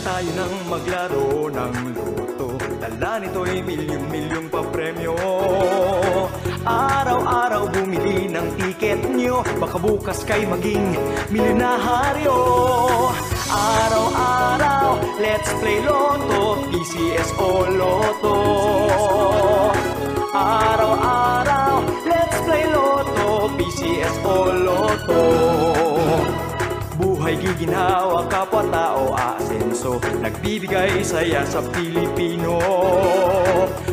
tayo nang maglaro ng loto. Dala nito'y milyong-milyong papremyo. Araw-araw bumili ng tiket nyo, baka bukas kay maging milyonaryo. Araw-araw, let's play Lotto, PCS o Lotto. Araw-araw, let's play Lotto, PCS o Lotto. Buhay giginhawa, kapwa-tao aasenso, nagbibigay saya sa Pilipino.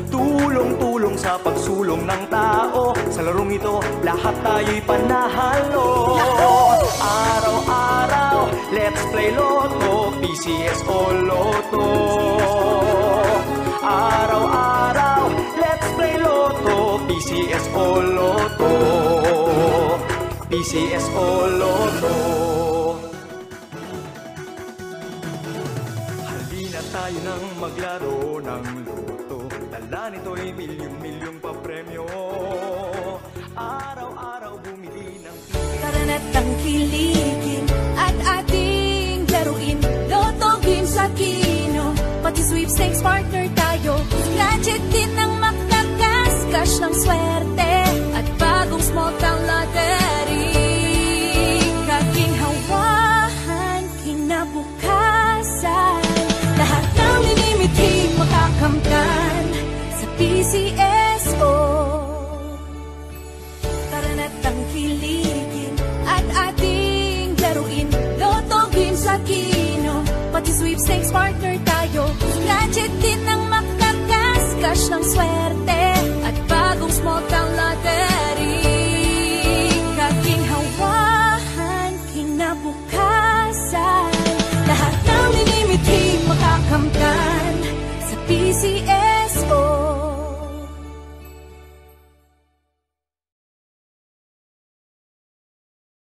Tulong-tulong sa pagsulong ng tao, sa larong ito lahat tayo'y panahalo. Araw-araw, let's play Lotto, PCS o Lotto. Araw-araw, let's play Lotto, PCS o Lotto. PCS o Lotto. Halina tayo nang maglaro ng loto. Dala nito'y milyong-milyong papremyo. Araw-araw bumili ng tiket. Tara na't tangkilikin at ating laruin Lotto Games sa Kino. Pati sweepstakes partner tayo. Gadget din ang makakas, cash ng swerte at bagong small town lottery. Kaginhawahan, kinabukasan, lahat ng linimiti makakamtan sa PCSO. Tara na't tangkilikin at ating laruin Lotto Games sa Kino. Pati sweepstakes partner tayo. Gadget din ang makakas, cash ng swerte at bagong small town lottery. Kaginhawahan, kinabukasan, lahat ng linimiti makakamtan sa PCS.